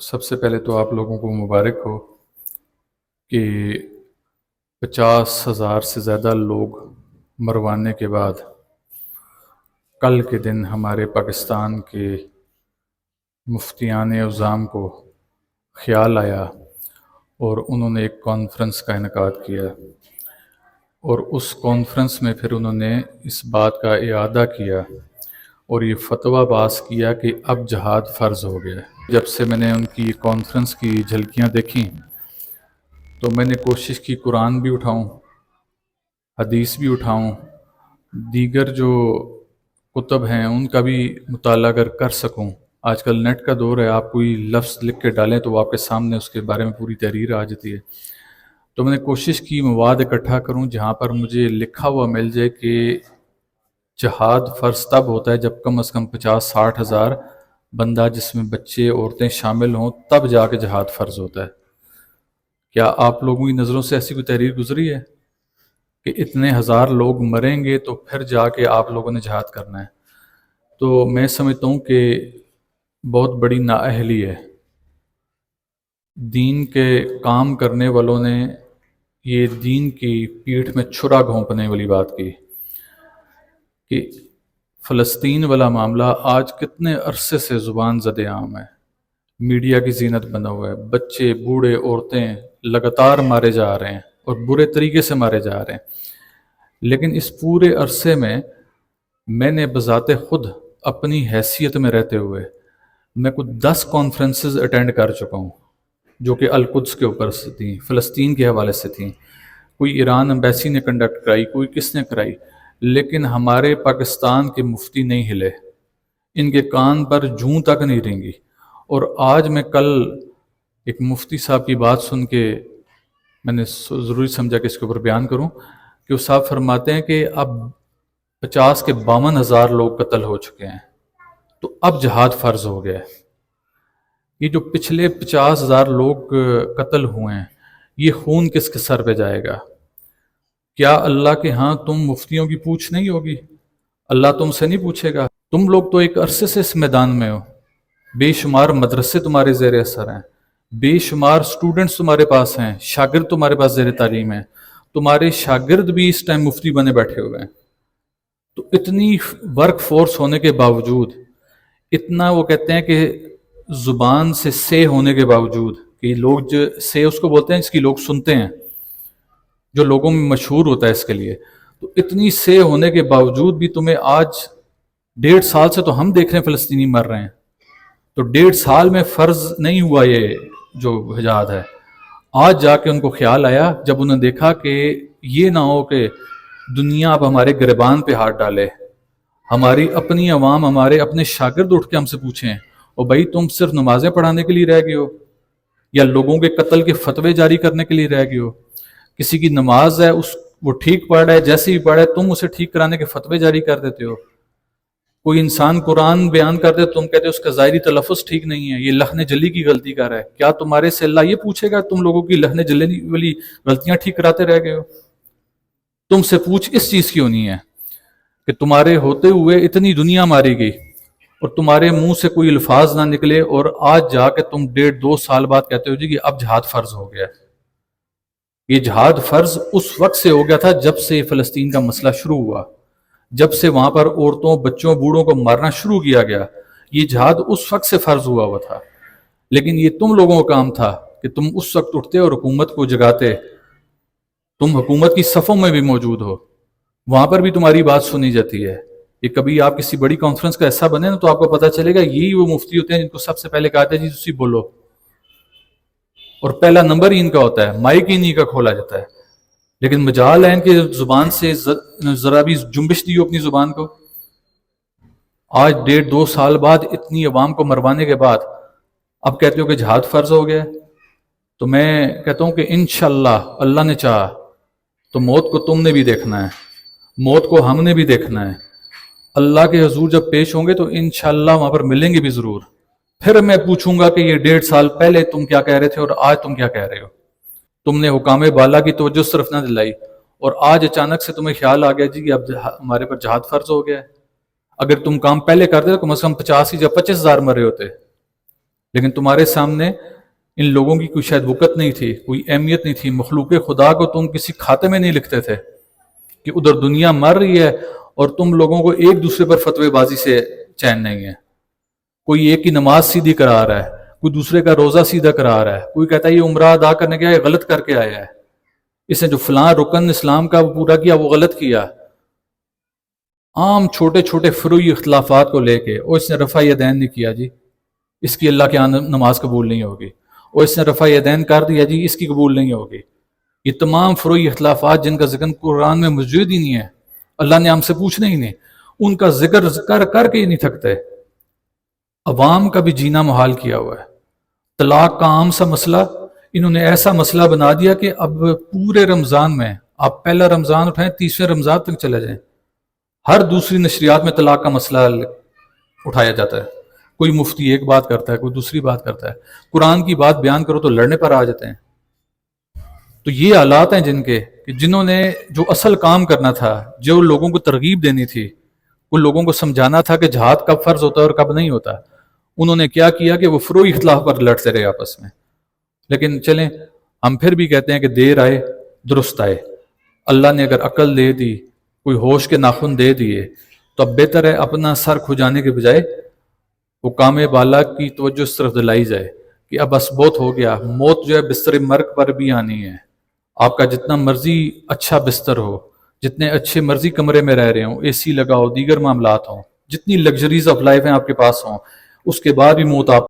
سب سے پہلے تو آپ لوگوں کو مبارک ہو کہ 50,000 سے زیادہ لوگ مروانے کے بعد کل کے دن ہمارے پاکستان کے مفتیان اعظام کو خیال آیا اور انہوں نے ایک کانفرنس کا انعقاد کیا، اور اس کانفرنس میں پھر انہوں نے اس بات کا اعادہ کیا اور یہ فتویٰ پاس کیا کہ اب جہاد فرض ہو گیا ہے۔ جب سے میں نے ان کی کانفرنس کی جھلکیاں دیکھیں تو میں نے کوشش کی قرآن بھی اٹھاؤں، حدیث بھی اٹھاؤں، دیگر جو کتب ہیں ان کا بھی مطالعہ اگر کر سکوں۔ آج کل نیٹ کا دور ہے، آپ کوئی لفظ لکھ کے ڈالیں تو آپ کے سامنے اس کے بارے میں پوری تحریر آ جاتی ہے۔ تو میں نے کوشش کی مواد اکٹھا کروں جہاں پر مجھے لکھا ہوا مل جائے کہ جہاد فرض تب ہوتا ہے جب کم از کم 50-60 ہزار بندہ جس میں بچے عورتیں شامل ہوں، تب جا کے جہاد فرض ہوتا ہے۔ کیا آپ لوگوں کی نظروں سے ایسی کوئی تحریر گزری ہے کہ اتنے ہزار لوگ مریں گے تو پھر جا کے آپ لوگوں نے جہاد کرنا ہے؟ تو میں سمجھتا ہوں کہ بہت بڑی نااہلی ہے۔ دین کے کام کرنے والوں نے یہ دین کی پیٹھ میں چھرا گھونپنے والی بات کی کہ فلسطین والا معاملہ آج کتنے عرصے سے زبان زد عام ہے، میڈیا کی زینت بنا ہوا ہے، بچے بوڑھے عورتیں لگاتار مارے جا رہے ہیں اور برے طریقے سے مارے جا رہے ہیں۔ لیکن اس پورے عرصے میں نے بذات خود اپنی حیثیت میں رہتے ہوئے میں کچھ 10 کانفرنسز اٹینڈ کر چکا ہوں جو کہ القدس کے اوپر سے تھیں، فلسطین کے حوالے سے تھیں، کوئی ایران ایمبیسی نے کنڈکٹ کرائی، کوئی کس نے کرائی، لیکن ہمارے پاکستان کے مفتی نہیں ہلے، ان کے کان پر جوں تک نہیں رینگی۔ اور آج میں کل ایک مفتی صاحب کی بات سن کے میں نے ضروری سمجھا کہ اس کے اوپر بیان کروں کہ وہ صاحب فرماتے ہیں کہ اب 50 کے 52 ہزار لوگ قتل ہو چکے ہیں، تو اب جہاد فرض ہو گیا ہے۔ یہ جو پچھلے 50 ہزار لوگ قتل ہوئے ہیں، یہ خون کس کے سر پہ جائے گا؟ کیا اللہ کے ہاں تم مفتیوں کی پوچھ نہیں ہوگی؟ اللہ تم سے نہیں پوچھے گا؟ تم لوگ تو ایک عرصے سے اس میدان میں ہو، بے شمار مدرسے تمہارے زیر اثر ہیں، بے شمار سٹوڈنٹس تمہارے پاس ہیں، شاگرد تمہارے پاس زیر تعلیم ہیں، تمہارے شاگرد بھی اس ٹائم مفتی بنے بیٹھے ہوئے ہیں۔ تو اتنی ورک فورس ہونے کے باوجود، اتنا وہ کہتے ہیں کہ زبان سے سے ہونے کے باوجود، کہ لوگ جو سے اس کو بولتے ہیں جس کی لوگ سنتے ہیں، جو لوگوں میں مشہور ہوتا ہے اس کے لیے، تو اتنی سے ہونے کے باوجود بھی تمہیں آج 1.5 سال سے تو ہم دیکھ رہے ہیں فلسطینی مر رہے ہیں، تو 1.5 سال میں فرض نہیں ہوا یہ جو جہاد ہے۔ آج جا کے ان کو خیال آیا جب انہوں نے دیکھا کہ یہ نہ ہو کہ دنیا اب ہمارے گریبان پہ ہاتھ ڈالے، ہماری اپنی عوام، ہمارے اپنے شاگرد اٹھ کے ہم سے پوچھیں اور بھائی تم صرف نمازیں پڑھانے کے لیے رہ گئے ہو یا لوگوں کے قتل کے فتوے جاری کرنے کے لیے رہ گئے ہو؟ کسی کی نماز ہے، وہ ٹھیک پڑھ رہا ہے، جیسے ہی پڑھ رہا ہے تم اسے ٹھیک کرانے کے فتوے جاری کر دیتے ہو۔ کوئی انسان قرآن بیان کرتے تم کہتے ہو اس کا ظاہری تلفظ ٹھیک نہیں ہے، یہ لحن جلی کی غلطی کر رہا ہے۔ کیا تمہارے سے اللہ یہ پوچھے گا تم لوگوں کی لحن جلی والی غلطیاں ٹھیک کراتے رہ گئے ہو؟ تم سے پوچھ اس چیز کی ہونی ہے کہ تمہارے ہوتے ہوئے اتنی دنیا ماری گئی اور تمہارے منہ سے کوئی الفاظ نہ نکلے، اور آج جا کے تم 1.5-2 سال بعد کہتے ہو جی کہ اب جہاد فرض ہو گیا ہے۔ یہ جہاد فرض اس وقت سے ہو گیا تھا جب سے فلسطین کا مسئلہ شروع ہوا، جب سے وہاں پر عورتوں، بچوں، بوڑھوں کو مارنا شروع کیا گیا، یہ جہاد اس وقت سے فرض ہوا ہوا تھا۔ لیکن یہ تم لوگوں کا کام تھا کہ تم اس وقت اٹھتے اور حکومت کو جگاتے، تم حکومت کی صفوں میں بھی موجود ہو، وہاں پر بھی تمہاری بات سنی جاتی ہے۔ یہ کبھی آپ کسی بڑی کانفرنس کا ایسا بنے نا تو آپ کو پتہ چلے گا یہی وہ مفتی ہوتے ہیں جن کو سب سے پہلے کہتے ہیں جی تسی بولو، اور پہلا نمبر ہی ان کا ہوتا ہے، مائک ہی انہی کا کھولا جاتا ہے۔ لیکن مجال ہے ان کے زبان سے ذرا بھی جنبش دیو اپنی زبان کو۔ آج 1.5-2 سال بعد اتنی عوام کو مروانے کے بعد اب کہتے ہو کہ جہاد فرض ہو گیا ہے۔ تو میں کہتا ہوں کہ انشاءاللہ اللہ نے چاہا تو موت کو تم نے بھی دیکھنا ہے، موت کو ہم نے بھی دیکھنا ہے۔ اللہ کے حضور جب پیش ہوں گے تو انشاءاللہ وہاں پر ملیں گے بھی ضرور۔ پھر میں پوچھوں گا کہ یہ 1.5 سال پہلے تم کیا کہہ رہے تھے اور آج تم کیا کہہ رہے ہو؟ تم نے حکام بالا کی توجہ صرف نہ دلائی اور آج اچانک سے تمہیں خیال آ گیا جی کہ اب ہمارے پر جہاد فرض ہو گیا ہے۔ اگر تم کام پہلے کرتے تو کم از کم 50 یا 25 ہزار مرے ہوتے۔ لیکن تمہارے سامنے ان لوگوں کی کوئی شاید وقت نہیں تھی، کوئی اہمیت نہیں تھی، مخلوق خدا کو تم کسی کھاتے میں نہیں لکھتے تھے کہ ادھر دنیا مر رہی ہے اور تم لوگوں کو ایک دوسرے پر فتوی بازی سے چین نہیں ہے۔ کوئی ایک کی نماز سیدھی کرا رہا ہے، کوئی دوسرے کا روزہ سیدھا کرا رہا ہے، کوئی کہتا ہے یہ عمرہ ادا کرنے گیا یہ غلط کر کے آیا ہے، اس نے جو فلاں رکن اسلام کا پورا کیا وہ غلط کیا۔ عام چھوٹے چھوٹے فروعی اختلافات کو لے کے، اور اس نے رفع یدین نہیں کیا جی، اس کی اللہ کے یہاں نماز قبول نہیں ہوگی، اور اس نے رفع یدین کر دیا جی، اس کی قبول نہیں ہوگی۔ یہ تمام فروعی اختلافات جن کا ذکر قرآن میں موجود ہی نہیں ہے، اللہ نے ہم سے پوچھنا ہی نہیں، ان کا ذکر کر کے ہی نہیں تھکتے۔ عوام کا بھی جینا محال کیا ہوا ہے۔ طلاق کا عام سا مسئلہ انہوں نے ایسا مسئلہ بنا دیا کہ اب پورے رمضان میں آپ پہلا رمضان اٹھائیں 30ویں رمضان تک چلے جائیں، ہر دوسری نشریات میں طلاق کا مسئلہ اٹھایا جاتا ہے۔ کوئی مفتی ایک بات کرتا ہے، کوئی دوسری بات کرتا ہے، قرآن کی بات بیان کرو تو لڑنے پر آ جاتے ہیں۔ تو یہ حالات ہیں جن کے کہ جنہوں نے جو اصل کام کرنا تھا، جو لوگوں کو ترغیب دینی تھی، ان لوگوں کو سمجھانا تھا کہ جہاد کب فرض ہوتا ہے اور کب نہیں ہوتا، انہوں نے کیا کیا کہ وہ فروعی اختلاف پر لڑتے رہے آپس میں۔ لیکن چلیں ہم پھر بھی کہتے ہیں کہ دیر آئے درست آئے۔ اللہ نے اگر عقل دے دی، کوئی ہوش کے ناخن دے دیے، تو اب بہتر ہے اپنا سر کھجانے کے بجائے وہ کام بالا کی توجہ اس طرف دلائی جائے کہ اب بس بہت ہو گیا، موت جو ہے بستر مرگ پر بھی آنی ہے۔ آپ کا جتنا مرضی اچھا بستر ہو، جتنے اچھے مرضی کمرے میں رہ رہے ہوں، اے سی لگاؤ، دیگر معاملات ہوں، جتنی لگژریز آف لائف ہیں آپ کے پاس ہوں، اس کے بعد بھی موت آپ